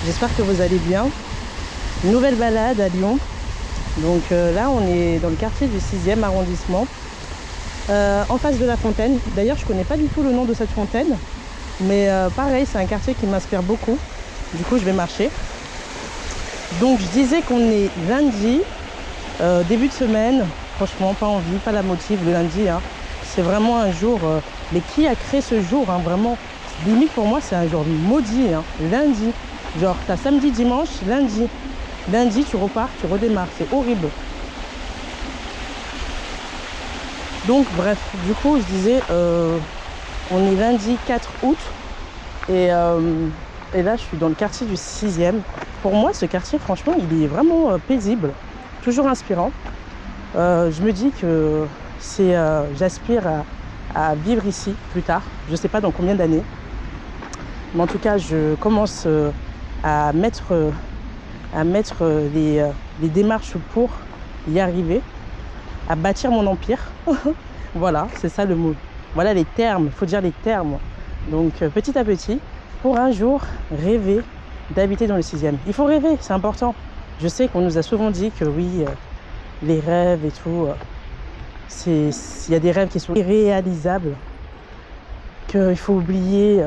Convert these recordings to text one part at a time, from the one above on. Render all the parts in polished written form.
j'espère que vous allez bien. Nouvelle balade à Lyon. Donc là on est dans le quartier du 6e arrondissement, en face de la fontaine. D'ailleurs je connais pas du tout le nom de cette fontaine, mais pareil c'est un quartier qui m'inspire beaucoup. Du coup je vais marcher. Donc je disais qu'on est lundi, début de semaine. Franchement pas envie, pas la motive le lundi, hein. C'est vraiment un jour, mais qui a créé ce jour, hein, vraiment, limite pour moi c'est un jour maudit, hein. Lundi, genre t'as samedi, dimanche, lundi tu repars, tu redémarres, c'est horrible. Donc bref, du coup je disais, on est lundi 4 août et là je suis dans le quartier du 6e. Pour moi ce quartier franchement il est vraiment paisible, toujours inspirant. Je me dis que j'aspire à vivre ici plus tard, je sais pas dans combien d'années, mais en tout cas je commence à mettre les démarches pour y arriver, à bâtir mon empire. Voilà, c'est ça le mot. Voilà les termes, il faut dire les termes. Donc petit à petit, pour un jour rêver d'habiter dans le 6e. Il faut rêver, c'est important. Je sais qu'on nous a souvent dit que oui, les rêves et tout, il y a des rêves qui sont irréalisables, qu'il faut oublier.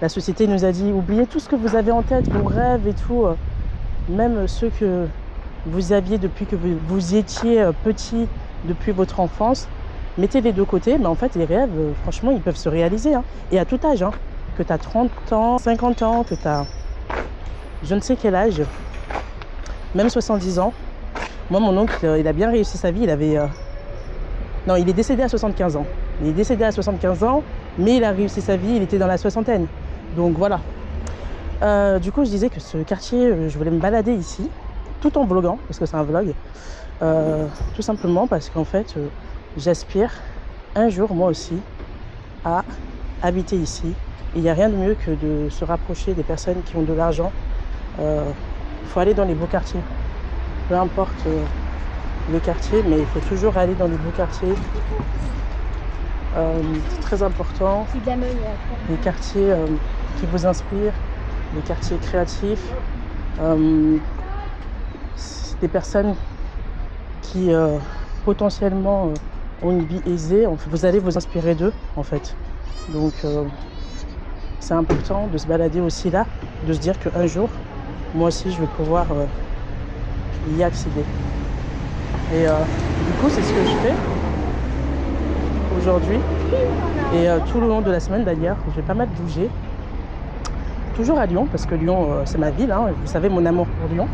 La société nous a dit, oubliez tout ce que vous avez en tête, vos rêves et tout, même ceux que vous aviez depuis que vous étiez petit, depuis votre enfance. Mettez-les de côté, mais en fait, les rêves, franchement, ils peuvent se réaliser, hein. Et à tout âge, hein. Que tu as 30 ans, 50 ans, que tu as je ne sais quel âge, même 70 ans. Moi, mon oncle, il a bien réussi sa vie. Non, il est décédé à 75 ans. Il est décédé à 75 ans, mais il a réussi sa vie, il était dans la soixantaine. Donc voilà. Du coup, je disais que ce quartier, je voulais me balader ici, tout en vloguant, parce que c'est un vlog. Tout simplement parce qu'en fait, j'aspire un jour, moi aussi, à habiter ici. Et il n'y a rien de mieux que de se rapprocher des personnes qui ont de l'argent. Il faut aller dans les beaux quartiers. Peu importe le quartier, mais il faut toujours aller dans les beaux quartiers. C'est très important. Les quartiers qui vous inspirent, les quartiers créatifs. Des personnes qui potentiellement ont une vie aisée. Vous allez vous inspirer d'eux, en fait. Donc, c'est important de se balader aussi là, de se dire qu'un jour, moi aussi, je vais pouvoir y accéder. Et du coup, c'est ce que je fais aujourd'hui. Et tout le long de la semaine, d'ailleurs, je vais pas mal bouger. Toujours à Lyon, parce que Lyon, c'est ma ville, hein. Vous savez mon amour pour Lyon.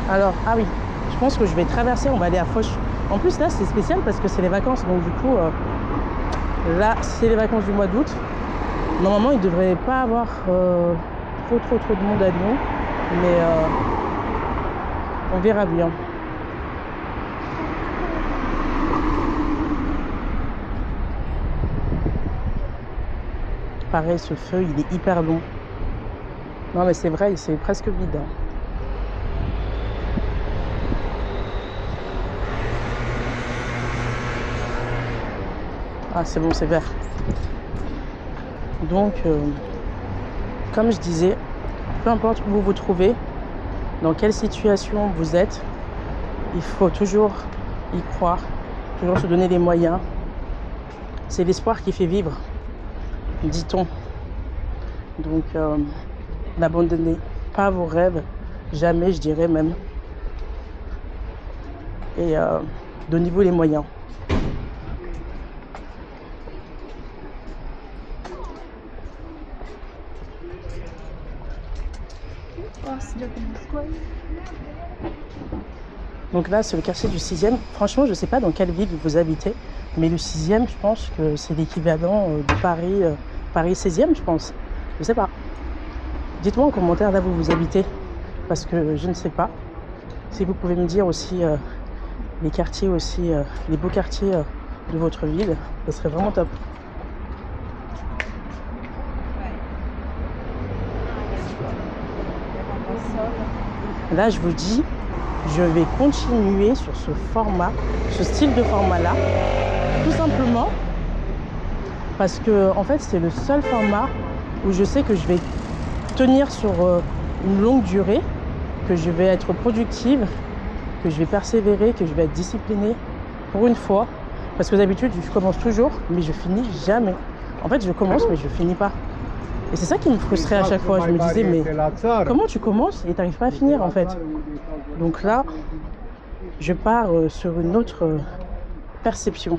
Alors, ah oui, je pense que je vais traverser, on va aller à Foch. En plus, là, c'est spécial parce que c'est les vacances. Donc, du coup, là, c'est les vacances du mois d'août. Normalement, il ne devrait pas avoir trop de monde à Lyon. Mais on verra bien. Pareil, ce feu, il est hyper long. Non, mais c'est vrai, c'est presque vide, hein. Ah, c'est bon, c'est vert. Donc, comme je disais, peu importe où vous vous trouvez, dans quelle situation vous êtes, il faut toujours y croire, toujours se donner les moyens. C'est l'espoir qui fait vivre, dit-on. Donc, n'abandonnez pas vos rêves, jamais, je dirais même. Et donnez-vous les moyens. Donc là, c'est le quartier du 6e. Franchement, je ne sais pas dans quelle ville vous habitez, mais le 6e, je pense que c'est l'équivalent de Paris, Paris 16e, je pense. Je ne sais pas. Dites-moi en commentaire là où vous habitez, parce que je ne sais pas. Si vous pouvez me dire aussi les quartiers aussi, les beaux quartiers de votre ville, ce serait vraiment top. Là, je vous dis, je vais continuer sur ce format, ce style de format-là, tout simplement parce que, en fait, c'est le seul format où je sais que je vais tenir sur une longue durée, que je vais être productive, que je vais persévérer, que je vais être disciplinée pour une fois. Parce que d'habitude, je commence toujours, mais je finis jamais. En fait, je commence, mais je finis pas. Et c'est ça qui me frustrait à chaque fois. Je me disais, mais comment tu commences et tu n'arrives pas à finir, en fait? Donc là, je pars sur une autre perception.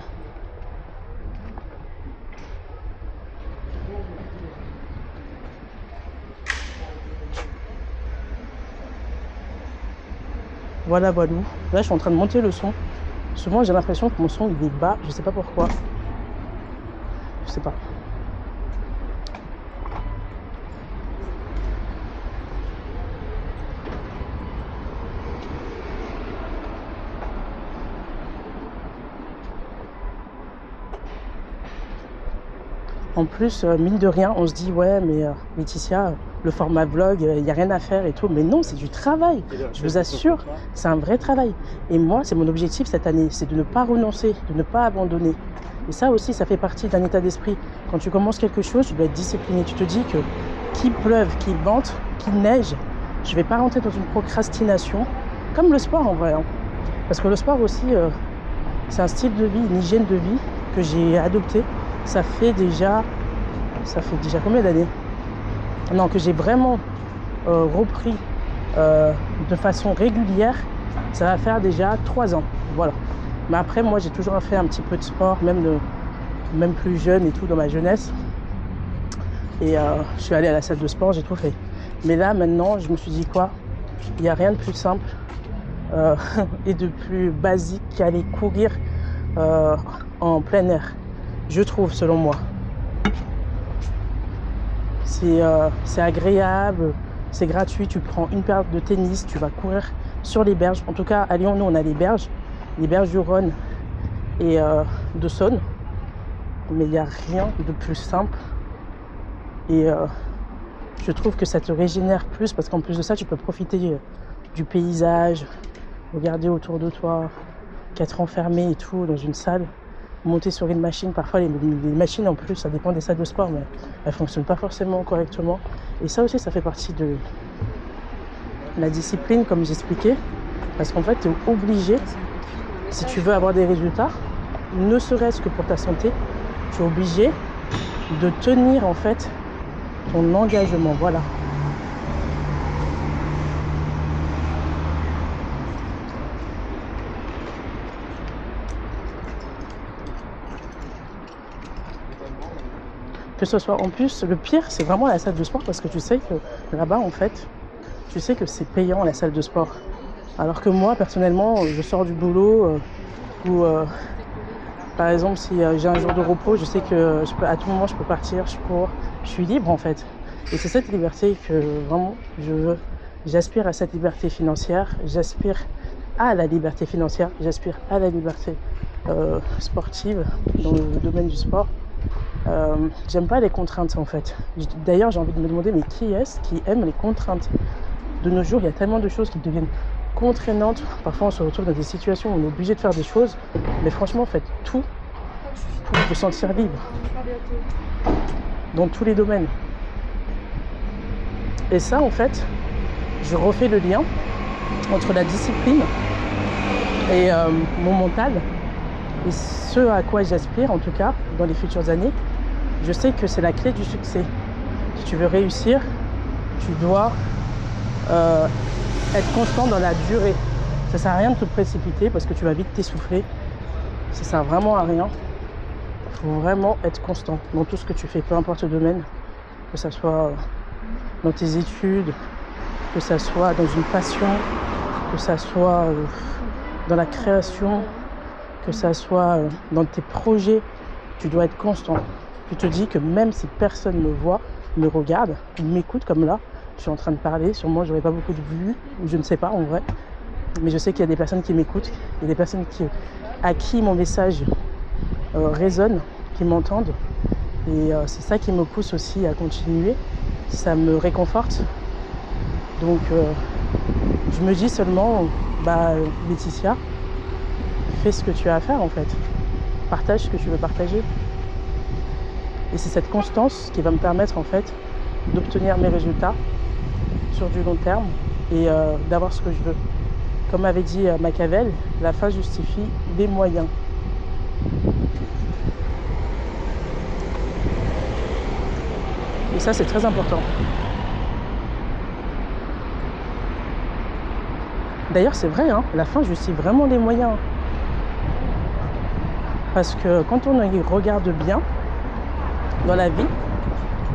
Voilà, voilà. Là, je suis en train de monter le son. Souvent, j'ai l'impression que mon son, il est bas. Je sais pas pourquoi. Je sais pas. En plus, mine de rien, on se dit, ouais, mais Laetitia, le format vlog, il n'y a rien à faire et tout. Mais non, c'est du travail. Je vous assure, c'est un vrai travail. Et moi, c'est mon objectif cette année, c'est de ne pas renoncer, de ne pas abandonner. Et ça aussi, ça fait partie d'un état d'esprit. Quand tu commences quelque chose, tu dois être discipliné. Tu te dis que qu'il pleuve, qu'il vente, qu'il neige, je ne vais pas rentrer dans une procrastination, comme le sport en vrai. Hein. Parce que le sport aussi, c'est un style de vie, une hygiène de vie que j'ai adopté. Ça fait déjà combien d'années? Non, que j'ai vraiment repris de façon régulière. Ça va faire déjà 3 ans, voilà. Mais après, moi, j'ai toujours fait un petit peu de sport, même plus jeune et tout, dans ma jeunesse. Et je suis allée à la salle de sport, j'ai tout fait. Mais là, maintenant, je me suis dit quoi? Il n'y a rien de plus simple et de plus basique qu'aller courir en plein air. Je trouve, selon moi. C'est agréable, c'est gratuit. Tu prends une paire de tennis, tu vas courir sur les berges. En tout cas, à Lyon, nous, on a les berges du Rhône et de Saône. Mais il n'y a rien de plus simple. Et je trouve que ça te régénère plus parce qu'en plus de ça, tu peux profiter du paysage, regarder autour de toi, qu'être enfermé et tout dans une salle. Monter sur une machine, parfois les machines en plus, ça dépend des salles de sport, mais elles ne fonctionnent pas forcément correctement. Et ça aussi, ça fait partie de la discipline, comme j'expliquais, parce qu'en fait, tu es obligé, si tu veux avoir des résultats, ne serait-ce que pour ta santé, tu es obligé de tenir en fait ton engagement, voilà. Que ce soit en plus, le pire, c'est vraiment la salle de sport parce que tu sais que là-bas, en fait, tu sais que c'est payant la salle de sport. Alors que moi, personnellement, je sors du boulot ou par exemple, si j'ai un jour de repos, je sais que à tout moment, je peux partir, je cours, je suis libre en fait. Et c'est cette liberté que vraiment je veux. J'aspire à cette liberté financière, j'aspire à la liberté financière, j'aspire à la liberté sportive dans le domaine du sport. J'aime pas les contraintes en fait. D'ailleurs, j'ai envie de me demander, mais qui est-ce qui aime les contraintes? De nos jours, il y a tellement de choses qui deviennent contraignantes. Parfois, on se retrouve dans des situations où on est obligé de faire des choses. Mais franchement, faites tout pour vous sentir libre. Dans tous les domaines. Et ça, en fait, je refais le lien entre la discipline et mon mental. Et ce à quoi j'aspire, en tout cas, dans les futures années. Je sais que c'est la clé du succès. Si tu veux réussir, tu dois être constant dans la durée. Ça sert à rien de te précipiter parce que tu vas vite t'essouffler. Ça sert vraiment à rien. Il faut vraiment être constant dans tout ce que tu fais, peu importe le domaine, que ça soit dans tes études, que ça soit dans une passion, que ça soit dans la création, que ça soit dans tes projets. Tu dois être constant. Tu te dis que même si personne me voit, me regarde, m'écoute comme là, je suis en train de parler, sûrement j'aurais pas beaucoup de vues, ou je ne sais pas en vrai, mais je sais qu'il y a des personnes qui m'écoutent, il y a des personnes à qui mon message résonne, qui m'entendent, et c'est ça qui me pousse aussi à continuer, ça me réconforte. Donc je me dis seulement, Laetitia, fais ce que tu as à faire en fait, partage ce que tu veux partager. Et c'est cette constance qui va me permettre en fait d'obtenir mes résultats sur du long terme et d'avoir ce que je veux. Comme avait dit Machiavel, la fin justifie les moyens. Et ça, c'est très important. D'ailleurs, c'est vrai, hein, la fin justifie vraiment les moyens. Parce que quand on y regarde bien, dans la vie,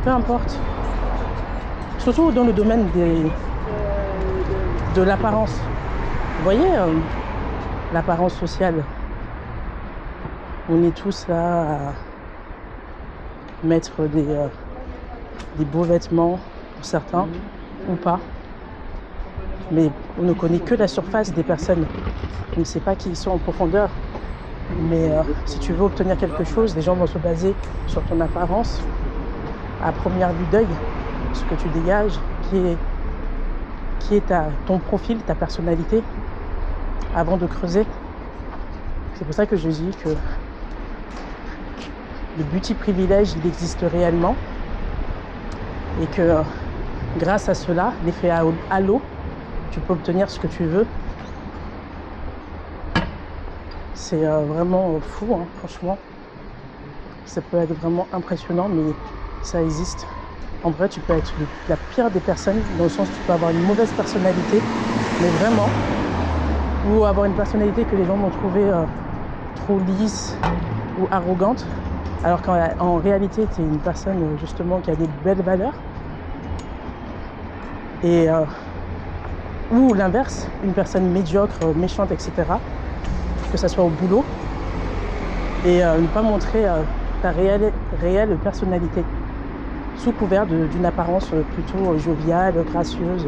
peu importe, surtout dans le domaine de l'apparence. Vous voyez, l'apparence sociale, on est tous là à mettre des beaux vêtements pour certains ou pas. Mais on ne connaît que la surface des personnes. On ne sait pas qui ils sont en profondeur. Mais si tu veux obtenir quelque chose, les gens vont se baser sur ton apparence, à première vue d'œil, ce que tu dégages, qui est ton profil, ta personnalité, avant de creuser. C'est pour ça que je dis que le beauty privilège, il existe réellement et que grâce à cela, l'effet halo, tu peux obtenir ce que tu veux. C'est vraiment fou, hein, franchement. Ça peut être vraiment impressionnant, mais ça existe. En vrai, tu peux être la pire des personnes, dans le sens où tu peux avoir une mauvaise personnalité, mais vraiment, ou avoir une personnalité que les gens vont trouver trop lisse ou arrogante, alors qu'en réalité, tu es une personne justement qui a des belles valeurs. Et ou l'inverse, une personne médiocre, méchante, etc., que ça soit au boulot, et ne pas montrer ta réelle personnalité, sous couvert d'une apparence plutôt joviale, gracieuse,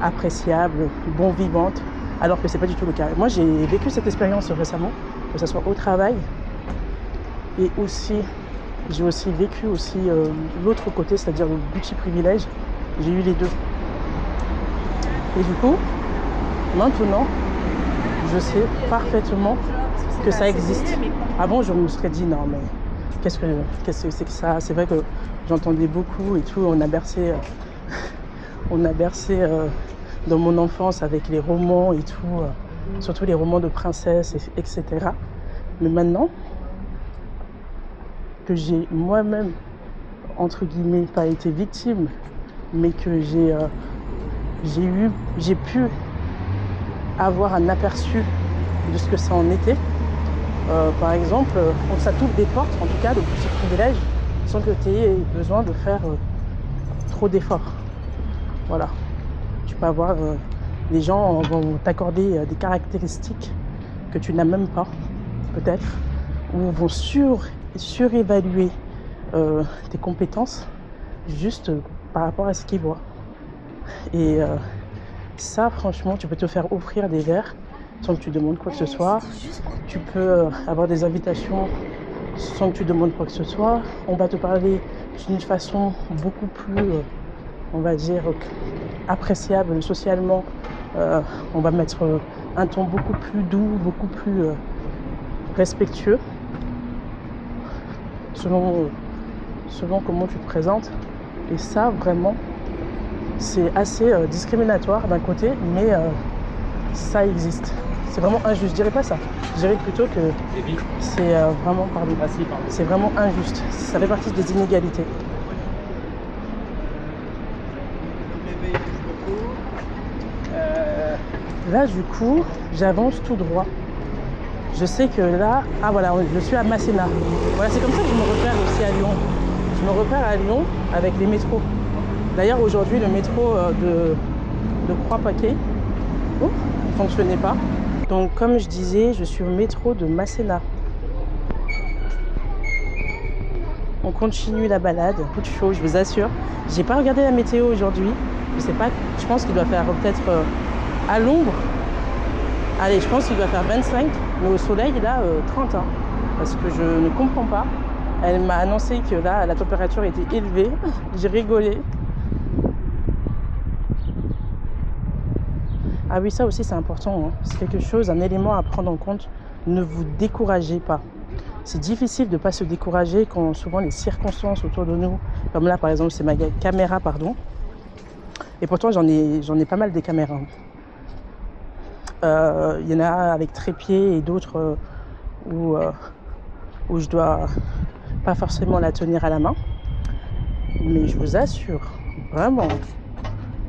appréciable, bon vivante, alors que c'est pas du tout le cas. Moi, j'ai vécu cette expérience récemment, que ce soit au travail, et aussi, j'ai aussi vécu l'autre côté, c'est-à-dire le beauty privilège. J'ai eu les deux. Et du coup, maintenant, je sais parfaitement que ça existe. Avant, je me serais dit, non, mais qu'est-ce que c'est que ça? C'est vrai que j'entendais beaucoup et tout. On a bercé dans mon enfance avec les romans et tout, surtout les romans de princesses, etc. Mais maintenant, que j'ai moi-même, entre guillemets, pas été victime, mais que j'ai pu avoir un aperçu de ce que ça en était. Par exemple, ça t'ouvre des portes, en tout cas, de petits privilèges, sans que tu aies besoin de faire trop d'efforts. Voilà. Tu peux avoir les gens vont t'accorder des caractéristiques que tu n'as même pas, peut-être, ou vont surévaluer tes compétences juste par rapport à ce qu'ils voient. Et ça, franchement, tu peux te faire offrir des verres sans que tu demandes quoi que ce soit. Tu peux avoir des invitations sans que tu demandes quoi que ce soit. On va te parler d'une façon beaucoup plus, on va dire, appréciable socialement. On va mettre un ton beaucoup plus doux, beaucoup plus respectueux, selon comment tu te présentes. Et ça, vraiment, c'est assez discriminatoire d'un côté, mais ça existe. C'est vraiment injuste. Je dirais pas ça. Je dirais plutôt que c'est vraiment, c'est vraiment injuste. Ça fait partie des inégalités. Là, du coup, j'avance tout droit. Je sais que là, voilà, je suis à Masséna. Voilà, c'est comme ça que je me repère aussi à Lyon. Je me repère à Lyon avec les métros. D'ailleurs, aujourd'hui, le métro de Croix-Paquet ne fonctionnait pas. Donc, comme je disais, je suis au métro de Masséna. On continue la balade. Coup de chaud, je vous assure. J'ai pas regardé la météo aujourd'hui. Je sais pas, je pense qu'il doit faire peut-être à l'ombre. Allez, je pense qu'il doit faire 25, mais au soleil, là, 30. Hein, parce que je ne comprends pas. Elle m'a annoncé que là, la température était élevée. J'ai rigolé. Ah oui, ça aussi, c'est important. Hein. C'est quelque chose, un élément à prendre en compte. Ne vous découragez pas. c'est difficile de ne pas se décourager quand souvent les circonstances autour de nous, comme là par exemple c'est ma caméra, pardon, et pourtant j'en ai pas mal des caméras. Il y en a avec trépied et d'autres où je dois pas forcément la tenir à la main. Mais je vous assure vraiment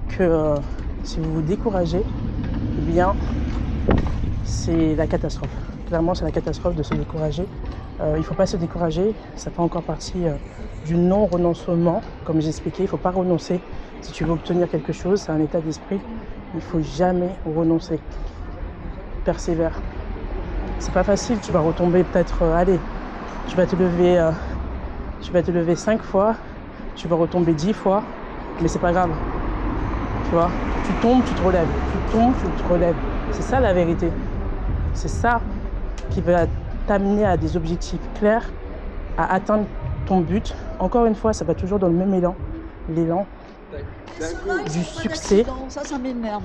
que si vous vous découragez, eh bien c'est la catastrophe. Clairement c'est la catastrophe de se décourager. Il ne faut pas se décourager, ça fait encore partie du non-renoncement. Comme j'expliquais, il ne faut pas renoncer. Si tu veux obtenir quelque chose, c'est un état d'esprit. Il ne faut jamais renoncer. Persévère. C'est pas facile, tu vas retomber peut-être, allez, tu vas te lever 5 fois, tu vas retomber 10 fois, mais c'est pas grave. Tu vois, tu tombes, tu te relèves, tu tombes, tu te relèves. C'est ça la vérité. C'est ça qui va t'amener à des objectifs clairs, à atteindre ton but. Encore une fois, ça va toujours dans le même élan, l'élan du succès, ça m'énerve.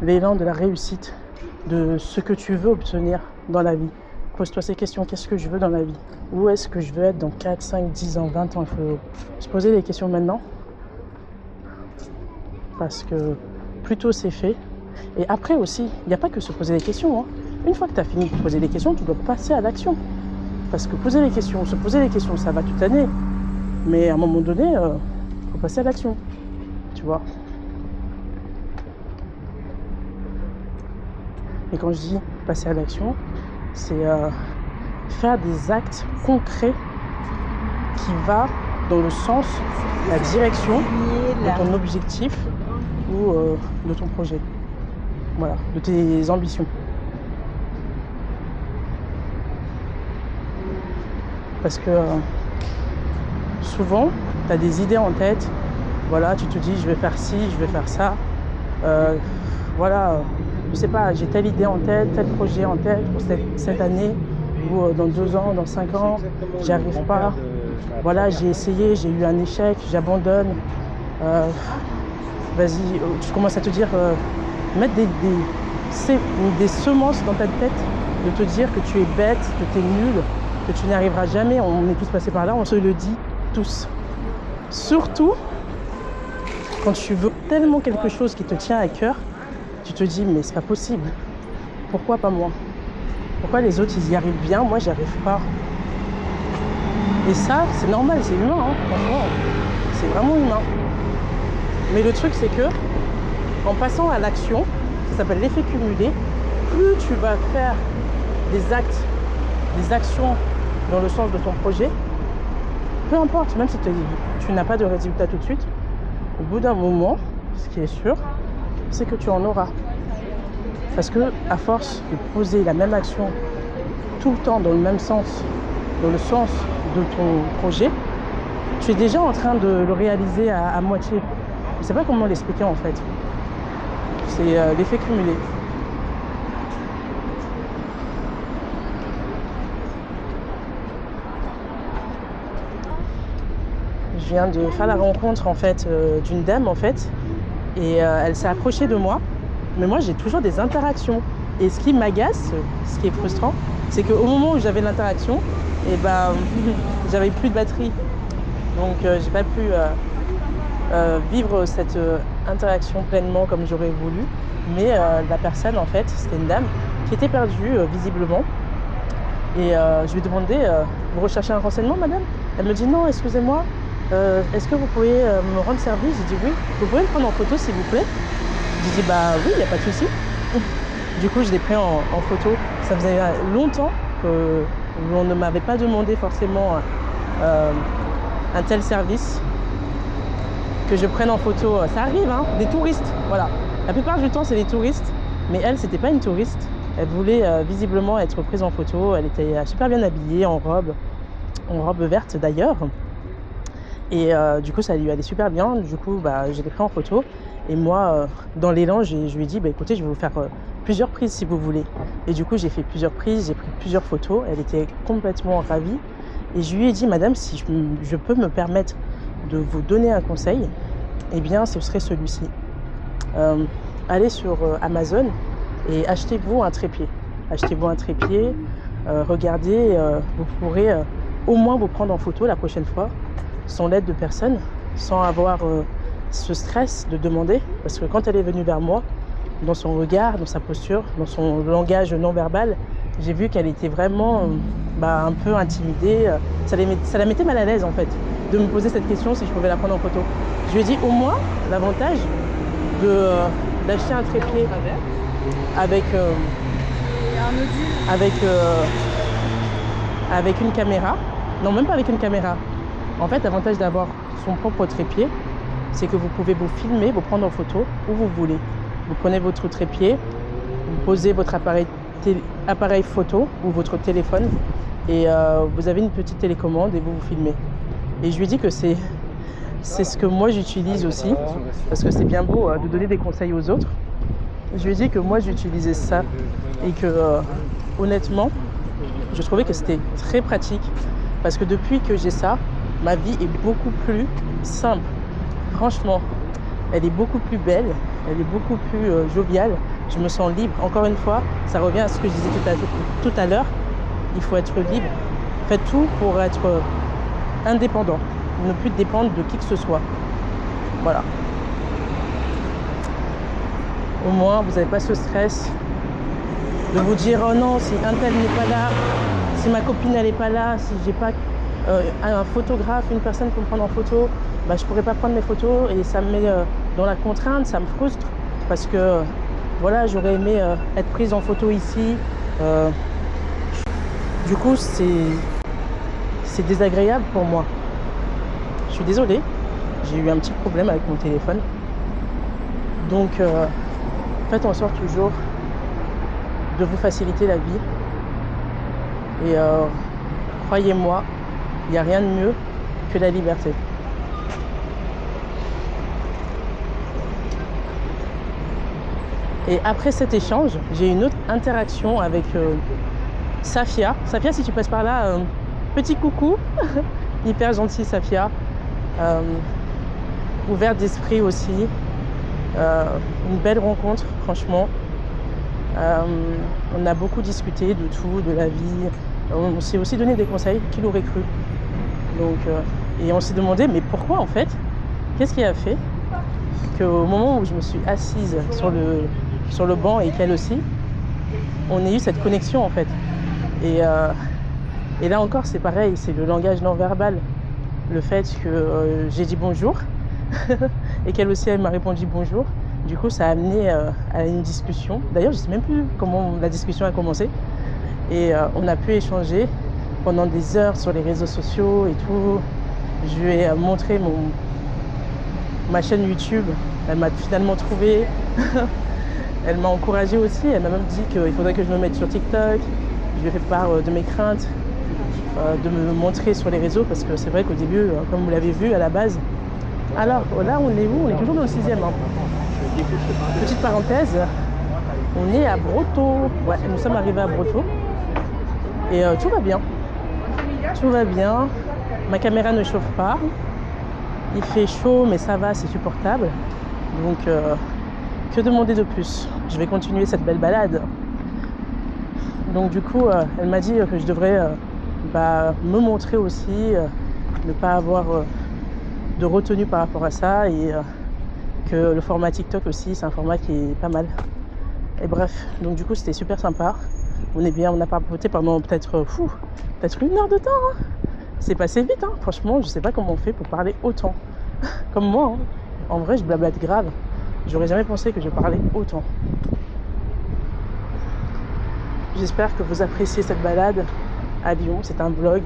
L'élan de la réussite, de ce que tu veux obtenir dans la vie. Pose-toi ces questions, qu'est-ce que je veux dans la vie? Où est-ce que je veux être dans 4, 5, 10 ans, 20 ans? Il faut se poser les questions maintenant. Parce que plus tôt c'est fait. Et après aussi, il n'y a pas que se poser les questions. Hein. Une fois que tu as fini de poser les questions, tu dois passer à l'action. Parce que se poser les questions, ça va toute l'année. Mais à un moment donné, il faut passer à l'action. Tu vois. Et quand je dis passer à l'action, c'est faire des actes concrets qui vont dans le sens, la direction de ton objectif ou de ton projet. Voilà, de tes ambitions. Parce que souvent, tu as des idées en tête. Voilà, tu te dis, je vais faire ci, je vais faire ça. Voilà, je sais pas, j'ai telle idée en tête, tel projet en tête pour cette année, ou dans 2 ans, dans 5 ans, j'y arrive pas. Voilà, j'ai essayé, j'ai eu un échec, j'abandonne. Vas-y, tu commences à te dire, mettre des semences dans ta tête, de te dire que tu es bête, que tu es nul, que tu n'y arriveras jamais. On est tous passés par là, on se le dit tous. Surtout quand tu veux tellement quelque chose qui te tient à cœur, tu te dis mais c'est pas possible. Pourquoi pas moi? Pourquoi les autres ils y arrivent bien, moi j'y arrive pas? Et ça, c'est normal, c'est humain, hein, franchement. C'est vraiment humain. Mais le truc c'est que en passant à l'action, ça s'appelle l'effet cumulé, plus tu vas faire des actes, des actions dans le sens de ton projet, peu importe, même si tu n'as pas de résultat tout de suite, au bout d'un moment, ce qui est sûr, c'est que tu en auras. Parce que à force de poser la même action tout le temps dans le même sens, dans le sens de ton projet, tu es déjà en train de le réaliser à moitié. Je ne sais pas comment l'expliquer en fait. C'est l'effet cumulé. Je viens de faire la rencontre en fait d'une dame en fait et elle s'est approchée de moi, mais moi j'ai toujours des interactions et ce qui m'agace, ce qui est frustrant, c'est qu'au moment où j'avais l'interaction, et ben j'avais plus de batterie, donc j'ai pas pu vivre cette interaction pleinement comme j'aurais voulu, mais la personne en fait, c'était une dame qui était perdue visiblement et je lui ai demandé vous recherchez un renseignement madame? Elle me dit non, excusez-moi. Est-ce que vous pouvez me rendre service? J'ai dit oui. Vous pouvez me prendre en photo s'il vous plaît? J'ai dit bah oui, il n'y a pas de souci. Du coup, je l'ai pris en photo. Ça faisait longtemps qu'on ne m'avait pas demandé forcément un tel service, que je prenne en photo. Ça arrive, hein, des touristes, voilà. La plupart du temps, c'est des touristes, mais elle, c'était pas une touriste. Elle voulait visiblement être prise en photo. Elle était super bien habillée, en robe verte d'ailleurs. Et du coup, ça lui allait super bien. Du coup, bah, je l'ai pris en photo. Et moi, dans l'élan, je lui ai dit, bah, écoutez, je vais vous faire plusieurs prises si vous voulez. Et du coup, j'ai fait plusieurs prises, j'ai pris plusieurs photos. Elle était complètement ravie. Et je lui ai dit, madame, si je peux me permettre de vous donner un conseil, eh bien, ce serait celui-ci. Allez sur Amazon et achetez-vous un trépied. Achetez-vous un trépied. regardez, vous pourrez au moins vous prendre en photo la prochaine fois, sans l'aide de personne, sans avoir ce stress de demander. Parce que quand elle est venue vers moi, dans son regard, dans sa posture, dans son langage non verbal, j'ai vu qu'elle était vraiment un peu intimidée. Ça la mettait mal à l'aise en fait, de me poser cette question si je pouvais la prendre en photo. Je lui ai dit au moins l'avantage d'acheter un trépied avec une caméra. Non, même pas avec une caméra. En fait, l'avantage d'avoir son propre trépied, c'est que vous pouvez vous filmer, vous prendre en photo où vous voulez. Vous prenez votre trépied, vous posez votre appareil photo ou votre téléphone et vous avez une petite télécommande et vous vous filmez. Et je lui dis que c'est ce que moi j'utilise aussi, parce que c'est bien beau de donner des conseils aux autres. Je lui ai dit que moi j'utilisais ça et que honnêtement, je trouvais que c'était très pratique parce que depuis que j'ai ça, ma vie est beaucoup plus simple. Franchement, elle est beaucoup plus belle, elle est beaucoup plus joviale. Je me sens libre. Encore une fois, ça revient à ce que je disais tout à l'heure. Il faut être libre. Faites tout pour être indépendant, ne plus dépendre de qui que ce soit. Voilà. Au moins, vous n'avez pas ce stress de vous dire oh non, si un tel n'est pas là, si ma copine n'est pas là, si j'ai pas un photographe, une personne pour me prendre en photo, je pourrais pas prendre mes photos et ça me met dans la contrainte, ça me frustre parce que voilà, j'aurais aimé être prise en photo ici. Du coup, c'est désagréable pour moi. Je suis désolée, j'ai eu un petit problème avec mon téléphone. Donc, faites en sorte toujours de vous faciliter la vie. Et croyez-moi, il n'y a rien de mieux que la liberté. Et après cet échange, j'ai une autre interaction avec Safia. Safia, si tu passes par là, petit coucou. Hyper gentille Safia. Ouverte d'esprit aussi. Une belle rencontre, franchement. On a beaucoup discuté de tout, de la vie. On s'est aussi donné des conseils, qui l'aurait cru. Donc, et on s'est demandé, mais pourquoi en fait? Qu'est-ce qui a fait qu'au moment où je me suis assise sur le banc et qu'elle aussi, on ait eu cette connexion en fait. Et là encore, c'est pareil, c'est le langage non verbal. Le fait que j'ai dit bonjour et qu'elle aussi, elle m'a répondu bonjour. Du coup, ça a amené à une discussion. D'ailleurs, je ne sais même plus comment la discussion a commencé. Et on a pu échanger pendant des heures sur les réseaux sociaux et tout. Je lui ai montré ma chaîne YouTube. Elle m'a finalement trouvé. Elle m'a encouragée aussi. Elle m'a même dit qu'il faudrait que je me mette sur TikTok. Je lui ai fait part de mes craintes, de me montrer sur les réseaux. Parce que c'est vrai qu'au début, comme vous l'avez vu à la base. Alors là, on est où? On est toujours dans le 6e. Petite parenthèse, on est à Brotteaux. Ouais, nous sommes arrivés à Brotteaux. Et tout va bien. Tout va bien. Ma caméra ne chauffe pas. Il fait chaud, mais ça va, c'est supportable. Donc, que demander de plus? Je vais continuer cette belle balade. Donc, du coup, elle m'a dit que je devrais me montrer aussi, ne pas avoir de retenue par rapport à ça. Et que le format TikTok aussi, c'est un format qui est pas mal. Et bref, donc du coup, c'était super sympa. On est bien, on a papoté pendant peut-être 1 heure de temps. Hein. C'est passé vite, hein. Franchement, je sais pas comment on fait pour parler autant. Comme moi, hein. En vrai, je blablate grave. J'aurais jamais pensé que je parlais autant. J'espère que vous appréciez cette balade à Lyon. C'est un vlog,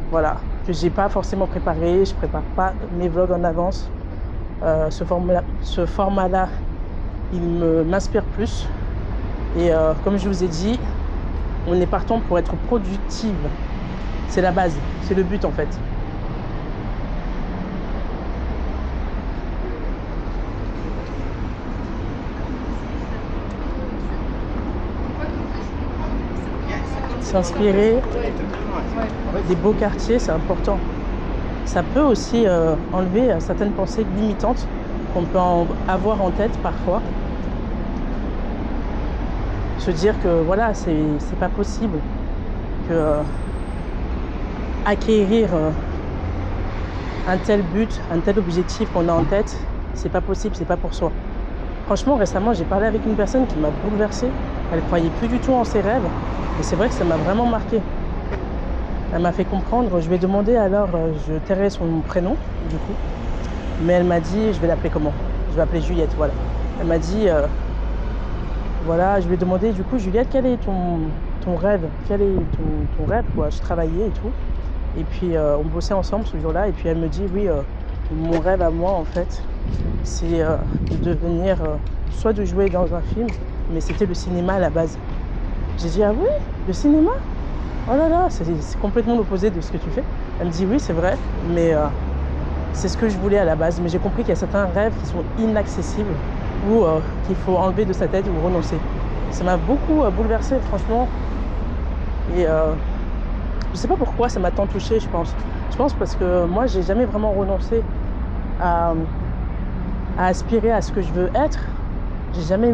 voilà, que j'ai pas forcément préparé. Je prépare pas mes vlogs en avance. Ce format-là, il m'inspire plus. Et comme je vous ai dit, on est partant pour être productive. C'est la base, c'est le but en fait. S'inspirer des beaux quartiers, c'est important. Ça peut aussi enlever certaines pensées limitantes qu'on peut avoir en tête parfois. se dire que voilà, c'est pas possible que acquérir un tel but, un tel objectif qu'on a en tête, c'est pas possible, c'est pas pour soi. Franchement, récemment, j'ai parlé avec une personne qui m'a bouleversée. Elle croyait plus du tout en ses rêves. Et c'est vrai que ça m'a vraiment marqué. Elle m'a fait comprendre. Je lui ai demandé alors, je tairai son prénom, du coup. Mais elle m'a dit, je vais l'appeler comment? Je vais l'appeler Juliette, voilà. Elle m'a dit, voilà, je lui ai demandé, du coup, Juliette, quel est ton rêve? Quel est ton rêve, quoi? Je travaillais et tout. Et puis, on bossait ensemble ce jour-là. Et puis, elle me dit, oui, mon rêve à moi, en fait, c'est de devenir, soit de jouer dans un film, mais c'était le cinéma à la base. J'ai dit, ah oui, le cinéma? Oh là là, c'est complètement l'opposé de ce que tu fais. Elle me dit, oui, c'est vrai, mais c'est ce que je voulais à la base. Mais j'ai compris qu'il y a certains rêves qui sont inaccessibles ou qu'il faut enlever de sa tête ou renoncer. Ça m'a beaucoup bouleversée, franchement. Et je sais pas pourquoi ça m'a tant touchée, je pense. Je pense parce que moi, j'ai jamais vraiment renoncé à aspirer à ce que je veux être. J'ai jamais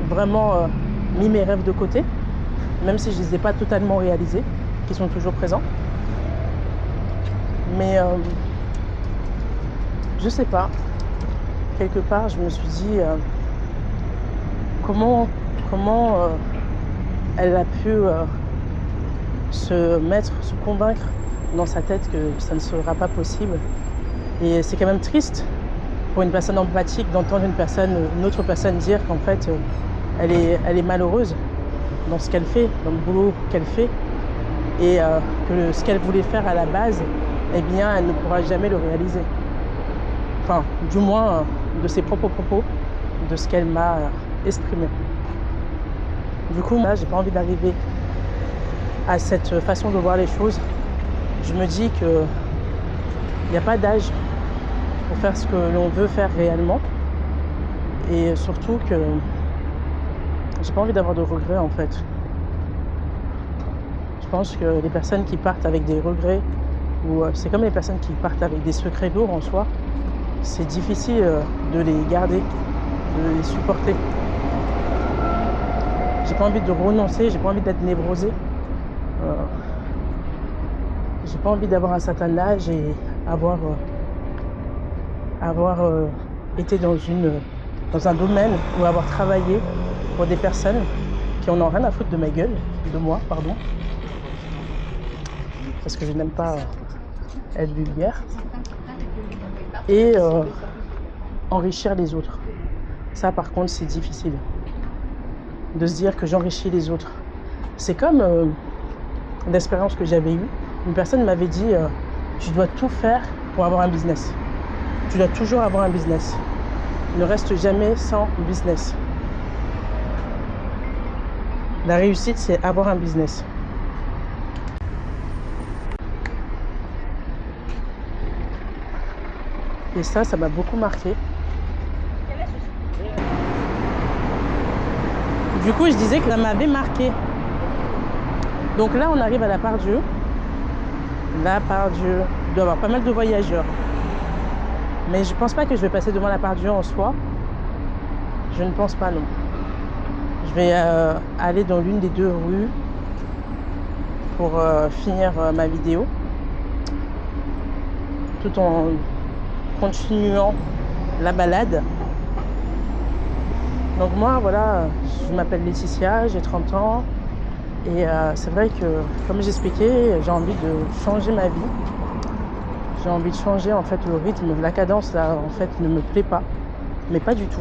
vraiment mis mes rêves de côté, même si je les ai pas totalement réalisés, qui sont toujours présents. Mais je sais pas. Quelque part, je me suis dit comment elle a pu se convaincre dans sa tête que ça ne sera pas possible. Et c'est quand même triste pour une personne empathique d'entendre une autre personne dire qu'en fait elle est malheureuse dans ce qu'elle fait, dans le boulot qu'elle fait, et que ce qu'elle voulait faire à la base, eh bien elle ne pourra jamais le réaliser. Enfin, du moins de ses propres propos, de ce qu'elle m'a exprimé. Du coup, là, j'ai pas envie d'arriver à cette façon de voir les choses. Je me dis que il n'y a pas d'âge pour faire ce que l'on veut faire réellement. Et surtout que j'ai pas envie d'avoir de regrets en fait. Je pense que les personnes qui partent avec des regrets, ou c'est comme les personnes qui partent avec des secrets lourds en soi, c'est difficile de les garder, de les supporter. J'ai pas envie de renoncer, j'ai pas envie d'être névrosée. J'ai pas envie d'avoir un certain âge et avoir été dans un domaine ou avoir travaillé pour des personnes qui en ont rien à foutre de ma gueule, de moi, pardon. Parce que je n'aime pas être vulgaire. Et enrichir les autres. Ça, par contre, c'est difficile. De se dire que j'enrichis les autres. C'est comme l'expérience que j'avais eue. Une personne m'avait dit tu dois tout faire pour avoir un business. Tu dois toujours avoir un business. Ne reste jamais sans business. La réussite, c'est avoir un business. Et ça m'a beaucoup marqué. Du coup, je disais que ça m'avait marqué. Donc là, on arrive à la Part-Dieu. La Part-Dieu, il doit y avoir pas mal de voyageurs. Mais je pense pas que je vais passer devant la Part-Dieu en soi. Je ne pense pas, non. Je vais aller dans l'une des deux rues pour finir ma vidéo. Tout en continuant la balade. Donc moi, voilà, je m'appelle Laetitia, j'ai 30 ans. Et c'est vrai que, comme j'expliquais, j'ai envie de changer ma vie. J'ai envie de changer, en fait, le rythme. La cadence, là, en fait, ne me plaît pas. Mais pas du tout.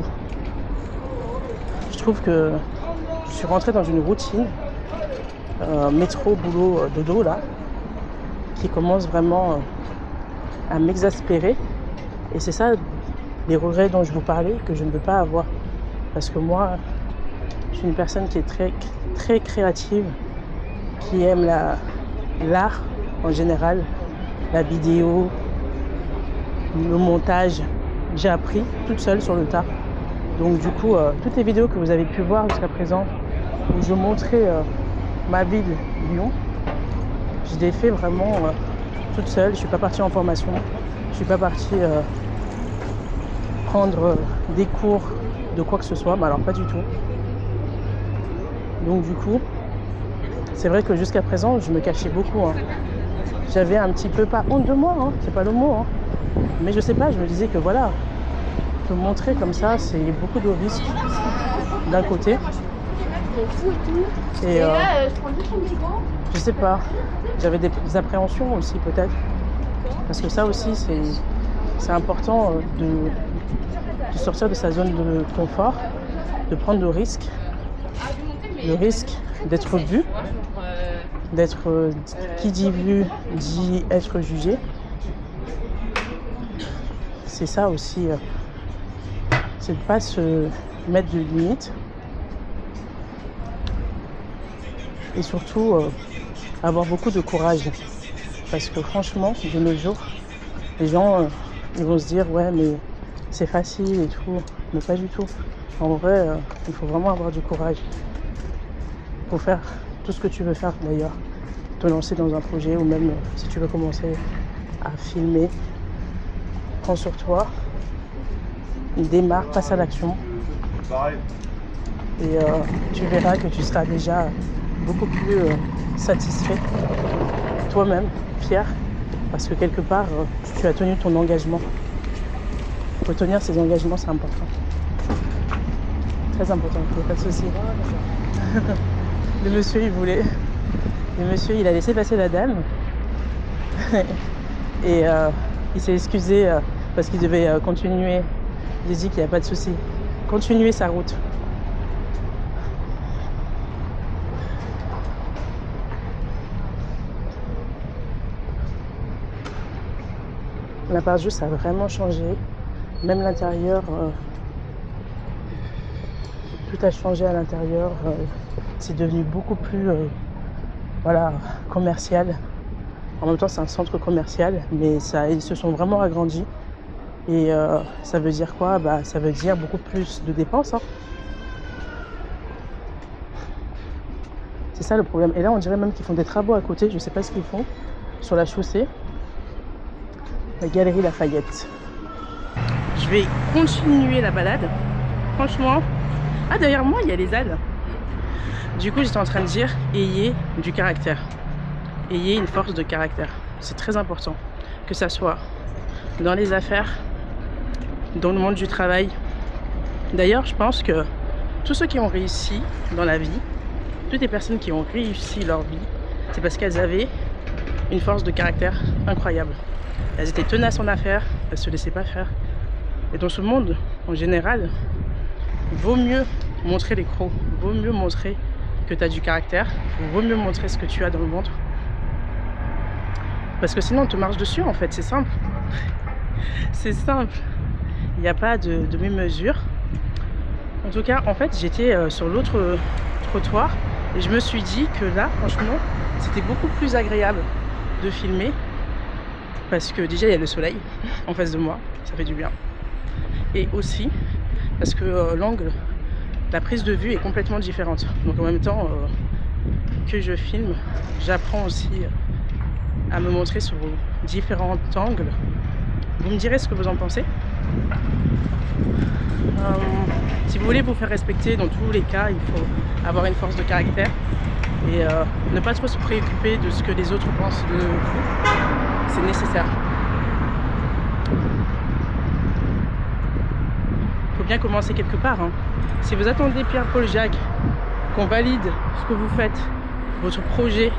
Je trouve que je suis rentrée dans une routine, métro, boulot, dodo, là, qui commence vraiment à m'exaspérer. Et c'est ça, les regrets dont je vous parlais, que je ne veux pas avoir. Parce que moi, je suis une personne qui est très, très créative, qui aime l'art en général, la vidéo, le montage. J'ai appris toute seule sur le tas. Donc du coup, toutes les vidéos que vous avez pu voir jusqu'à présent, où je montrais ma ville, Lyon, je l'ai fait vraiment toute seule. Je ne suis pas partie en formation, je ne suis pas partie prendre des cours de quoi que ce soit, mais alors pas du tout. Donc du coup, c'est vrai que jusqu'à présent, je me cachais beaucoup. Hein. J'avais un petit peu, pas honte de moi, hein, c'est pas le mot. Hein. Mais je sais pas, je me disais que voilà, te montrer comme ça, c'est beaucoup de risques d'un côté. Et je sais pas, j'avais des appréhensions aussi peut-être. Parce que ça aussi, c'est important de sortir de sa zone de confort, de prendre le risque d'être vu, qui dit vu dit être jugé. C'est ça aussi, c'est de ne pas se mettre de limites et surtout avoir beaucoup de courage. Parce que franchement, de nos jours, les gens ils vont se dire ouais mais c'est facile et tout, mais pas du tout. En vrai, il faut vraiment avoir du courage pour faire tout ce que tu veux faire d'ailleurs. Te lancer dans un projet ou même si tu veux commencer à filmer, prends sur toi, démarre, passe à l'action. Et tu verras que tu seras déjà beaucoup plus satisfait, toi-même, fier, parce que quelque part, tu as tenu ton engagement. Il faut tenir ses engagements, c'est important. Très important, il n'y a pas de souci. Le monsieur, il voulait. Le monsieur, il a laissé passer la dame. Et il s'est excusé parce qu'il devait continuer. J'ai dit qu'il n'y a pas de souci. Continuer sa route. La part juste a vraiment changé. Même l'intérieur, tout a changé à l'intérieur. C'est devenu beaucoup plus commercial. En même temps, c'est un centre commercial, mais ils se sont vraiment agrandis. Et ça veut dire quoi? Ça veut dire beaucoup plus de dépenses. Hein. C'est ça le problème. Et là, on dirait même qu'ils font des travaux à côté. Je ne sais pas ce qu'ils font. Sur la chaussée. La galerie Lafayette. Je vais continuer la balade. Franchement. Ah, derrière moi, il y a les ânes. Du coup, j'étais en train de dire, ayez du caractère. Ayez une force de caractère. C'est très important. Que ça soit dans les affaires, dans le monde du travail. D'ailleurs, je pense que tous ceux qui ont réussi dans la vie, toutes les personnes qui ont réussi leur vie, c'est parce qu'elles avaient une force de caractère incroyable. Elles étaient tenaces en affaires, elles ne se laissaient pas faire. Et dans ce monde, en général, il vaut mieux montrer les crocs, il vaut mieux montrer que tu as du caractère, il vaut mieux montrer ce que tu as dans le ventre. Parce que sinon, on te marche dessus, en fait, c'est simple. C'est simple. Il n'y a pas de demi-mesure. En tout cas, en fait, j'étais sur l'autre trottoir et je me suis dit que là, franchement, c'était beaucoup plus agréable de filmer parce que déjà, il y a le soleil en face de moi, ça fait du bien. Et aussi parce que l'angle, la prise de vue est complètement différente. Donc en même temps que je filme, j'apprends aussi à me montrer sur différents angles. Vous me direz ce que vous en pensez. Si vous voulez vous faire respecter, dans tous les cas, il faut avoir une force de caractère et ne pas trop se préoccuper de ce que les autres pensent de vous. C'est nécessaire. Il faut bien commencer quelque part. Hein. Si vous attendez Pierre-Paul Jacques, qu'on valide ce que vous faites, votre projet,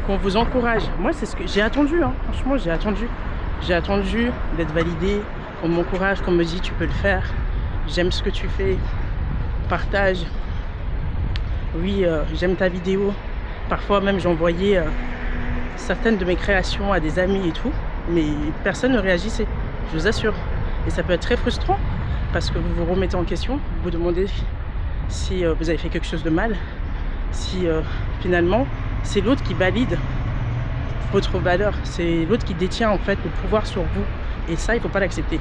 qu'on vous encourage. Moi, c'est ce que j'ai attendu. Hein. Franchement, j'ai attendu. J'ai attendu d'être validée, qu'on m'encourage, qu'on me dit tu peux le faire. J'aime ce que tu fais. Partage. Oui, j'aime ta vidéo. Parfois même j'envoyais certaines de mes créations à des amis et tout, mais personne ne réagissait. Je vous assure. Et ça peut être très frustrant parce que vous vous remettez en question, vous vous demandez si vous avez fait quelque chose de mal, si finalement c'est l'autre qui valide votre valeur, c'est l'autre qui détient en fait le pouvoir sur vous, et ça il faut pas l'accepter.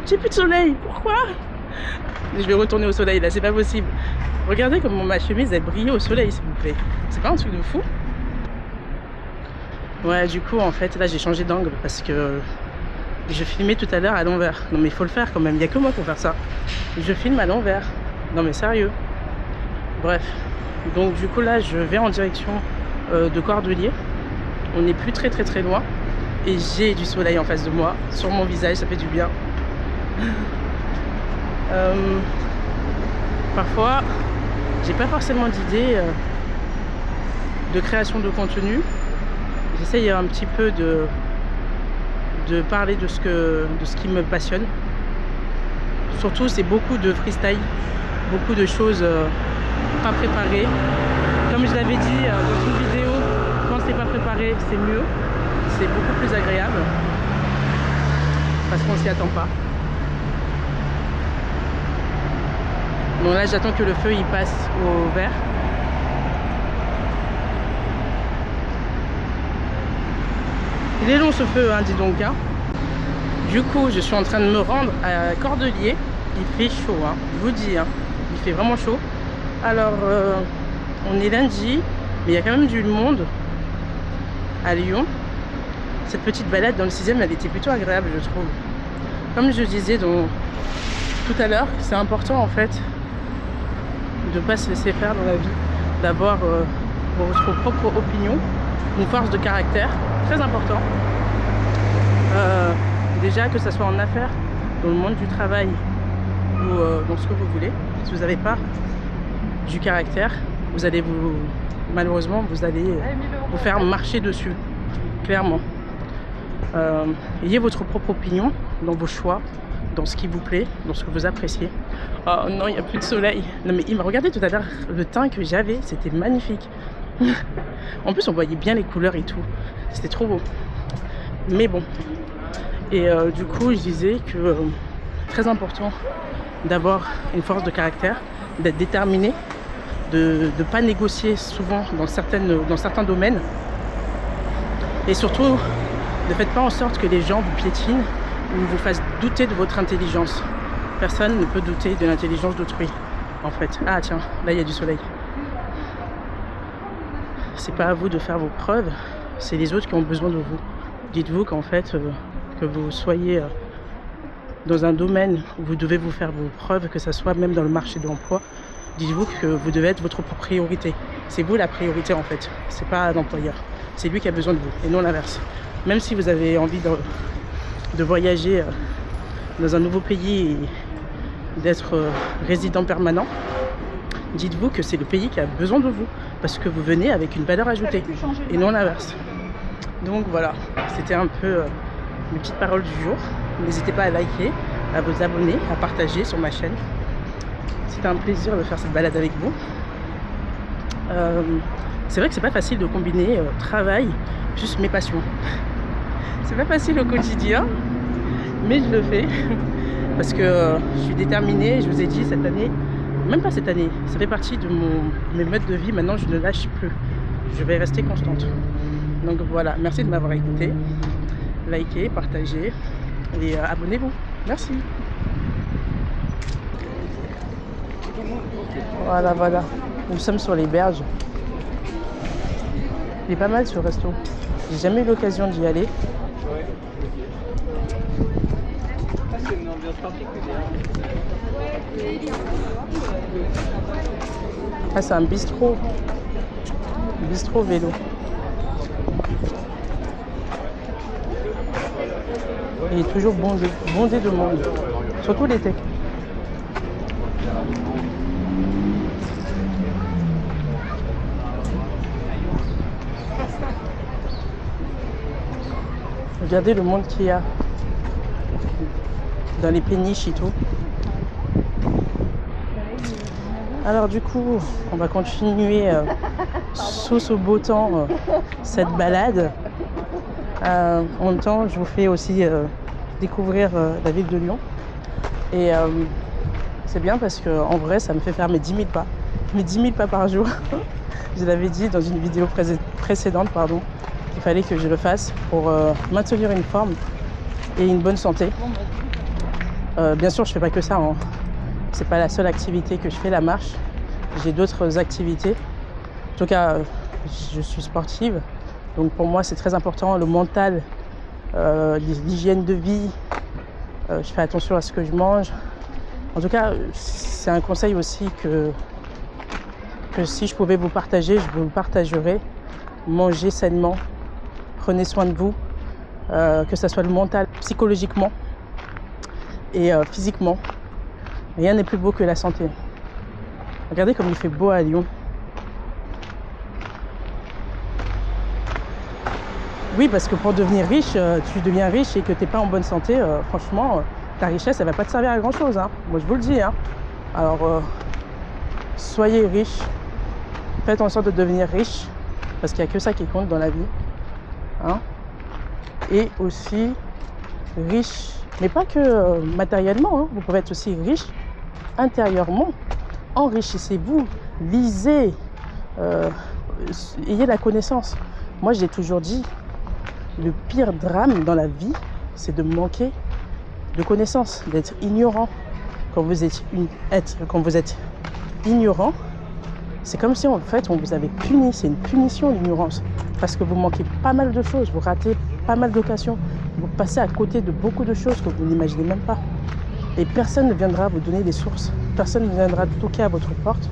J'ai plus de soleil, pourquoi? Je vais retourner au soleil là, c'est pas possible. Regardez comment ma chemise elle brille au soleil s'il vous plaît, c'est pas un truc de fou? Ouais, du coup en fait là j'ai changé d'angle parce que je filmais tout à l'heure à l'envers. Non mais il faut le faire quand même, il n'y a que moi pour faire ça. Je filme à l'envers. Non mais sérieux. Bref, donc du coup là je vais en direction de Cordeliers. On n'est plus très loin et j'ai du soleil en face de moi sur mon visage, ça fait du bien. Parfois j'ai pas forcément d'idée de création de contenu. J'essaye un petit peu de parler de ce qui me passionne. Surtout c'est beaucoup de freestyle, beaucoup de choses pas préparées. Comme je l'avais dit dans une vidéo, quand c'est pas préparé c'est mieux, c'est beaucoup plus agréable parce qu'on s'y attend pas. Donc là j'attends que le feu il passe au vert. Il est long ce feu, hein, dis donc. Hein. Du coup, je suis en train de me rendre à Cordeliers. Il fait chaud, hein, je vous dis. Hein. Il fait vraiment chaud. Alors, on est lundi, mais il y a quand même du monde à Lyon. Cette petite balade dans le 6e, elle était plutôt agréable, je trouve. Comme je disais tout à l'heure, c'est important en fait de ne pas se laisser faire dans la vie, d'avoir votre propre opinion, une force de caractère, très important. Déjà que ce soit en affaires, dans le monde du travail ou dans ce que vous voulez, si vous n'avez pas du caractère, vous allez malheureusement vous allez vous faire marcher dessus, clairement. Ayez votre propre opinion dans vos choix, dans ce qui vous plaît, dans ce que vous appréciez. Oh non, il n'y a plus de soleil. Non mais regardez tout à l'heure le teint que j'avais, c'était magnifique. En plus on voyait bien les couleurs et tout, c'était trop beau. Mais bon, et du coup je disais que très important d'avoir une force de caractère, d'être déterminé, de ne pas négocier souvent dans certains domaines, et surtout ne faites pas en sorte que les gens vous piétinent ou vous fassent douter de votre intelligence. Personne ne peut douter de l'intelligence d'autrui en fait. Ah tiens, là il y a du soleil. C'est pas à vous de faire vos preuves, c'est les autres qui ont besoin de vous. Dites-vous qu'en fait, que vous soyez dans un domaine où vous devez vous faire vos preuves, que ce soit même dans le marché de l'emploi, dites-vous que vous devez être votre propre priorité. C'est vous la priorité en fait, c'est pas l'employeur. C'est lui qui a besoin de vous et non l'inverse. Même si vous avez envie de voyager dans un nouveau pays et d'être résident permanent, dites-vous que c'est le pays qui a besoin de vous parce que vous venez avec une valeur ajoutée et non l'inverse. Donc voilà, c'était un peu mes petites paroles du jour. N'hésitez pas à liker, à vous abonner, à partager sur ma chaîne. C'était un plaisir de faire cette balade avec vous. C'est vrai que c'est pas facile de combiner travail plus mes passions. C'est pas facile au quotidien, mais je le fais parce que je suis déterminée. Je vous ai dit cette année, même pas cette année, ça fait partie de mes modes de vie. Maintenant, je ne lâche plus. Je vais rester constante. Donc voilà, merci de m'avoir écouté. Likez, partagez et abonnez-vous. Merci. Voilà. Nous sommes sur les berges. Il est pas mal ce resto. J'ai jamais eu l'occasion d'y aller. C'est une ambiance particulière. Ah, c'est un bistrot. Bistrot vélo. Il est toujours bondé de monde. Surtout l'été. Regardez le monde qu'il y a dans les péniches et tout. Alors du coup, on va continuer sous ce beau temps cette balade. En même temps, je vous fais aussi découvrir la ville de Lyon. Et c'est bien parce que en vrai, ça me fait faire mes 10 000 pas. Mes 10 000 pas par jour. Je l'avais dit dans une vidéo précédente, qu'il fallait que je le fasse pour maintenir une forme et une bonne santé. Bien sûr, je fais pas que ça. Hein. C'est pas la seule activité que je fais, la marche. J'ai d'autres activités. En tout cas, je suis sportive. Donc pour moi, c'est très important, le mental, l'hygiène de vie. Je fais attention à ce que je mange. En tout cas, c'est un conseil aussi que si je pouvais vous partager, je vous le partagerais. Mangez sainement, prenez soin de vous, que ce soit le mental, psychologiquement et physiquement. Rien n'est plus beau que la santé. Regardez comme il fait beau à Lyon. Oui, parce que pour devenir riche, tu deviens riche et que tu n'es pas en bonne santé, franchement, ta richesse, elle ne va pas te servir à grand chose. Hein. Moi, je vous le dis. Hein. Alors, soyez riche. Faites en sorte de devenir riche, parce qu'il n'y a que ça qui compte dans la vie. Hein. Et aussi riche, mais pas que matériellement. Hein. Vous pouvez être aussi riche intérieurement. Enrichissez-vous, lisez, ayez la connaissance. Moi, j'ai toujours dit, le pire drame dans la vie, c'est de manquer de connaissances, d'être ignorant. Quand vous êtes ignorant, c'est comme si en fait on vous avait puni. C'est une punition, l'ignorance, parce que vous manquez pas mal de choses, vous ratez pas mal d'occasions, vous passez à côté de beaucoup de choses que vous n'imaginez même pas. Et personne ne viendra vous donner des sources, personne ne viendra toquer à votre porte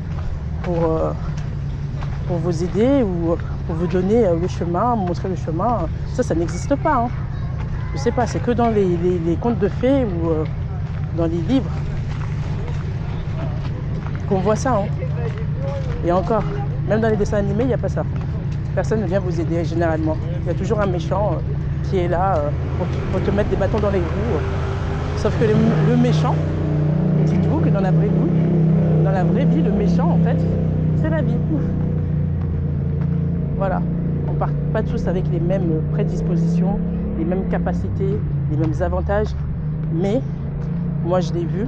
pour vous aider ou pour vous donner le chemin, montrer le chemin. Ça n'existe pas. Hein. Je sais pas, c'est que dans les contes de fées ou dans les livres qu'on voit ça. Hein. Et encore, même dans les dessins animés, il n'y a pas ça. Personne ne vient vous aider généralement. Il y a toujours un méchant qui est là pour te mettre des bâtons dans les roues. Sauf que le méchant, dites-vous que dans la vraie vie, le méchant, en fait, c'est la vie. Voilà, on ne part pas tous avec les mêmes prédispositions, les mêmes capacités, les mêmes avantages. Mais moi, je l'ai vu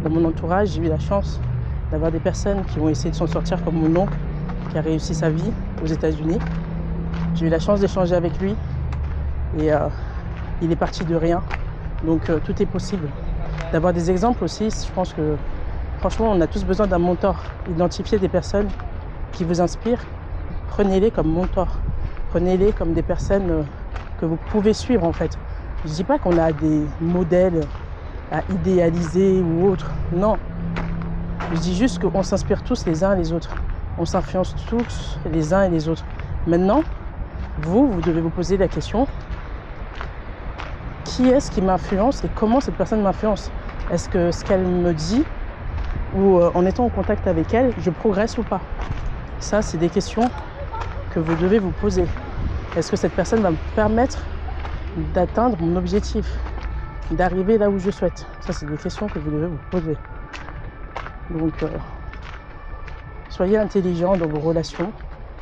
dans mon entourage, j'ai eu la chance d'avoir des personnes qui ont essayé de s'en sortir, comme mon oncle qui a réussi sa vie aux États-Unis. J'ai eu la chance d'échanger avec lui et il est parti de rien. Donc tout est possible. D'avoir des exemples aussi, je pense que franchement, on a tous besoin d'un mentor. Identifiez des personnes qui vous inspirent. Prenez-les comme mentors. Prenez-les comme des personnes que vous pouvez suivre en fait. Je ne dis pas qu'on a des modèles à idéaliser ou autre. Non. Je dis juste qu'on s'inspire tous les uns les autres. On s'influence tous les uns et les autres. Maintenant, vous devez vous poser la question, qui est-ce qui m'influence et comment cette personne m'influence? Est-ce que ce qu'elle me dit ou en étant en contact avec elle, je progresse ou pas? Ça, c'est des questions que vous devez vous poser. Est-ce que cette personne va me permettre d'atteindre mon objectif, d'arriver là où je souhaite? Ça, c'est des questions que vous devez vous poser. Donc, soyez intelligent dans vos relations.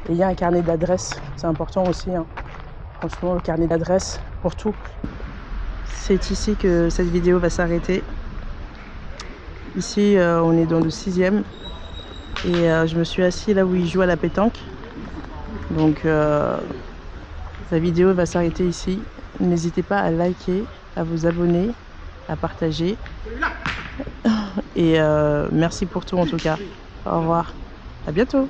Ayez un carnet d'adresses, c'est important aussi. Hein. Franchement, le carnet d'adresses pour tout. C'est ici que cette vidéo va s'arrêter. Ici, on est dans le 6e. Et je me suis assis là où il joue à la pétanque. Donc, la vidéo va s'arrêter ici. N'hésitez pas à liker, à vous abonner, à partager. Et merci pour tout en tout cas. Au revoir. À bientôt.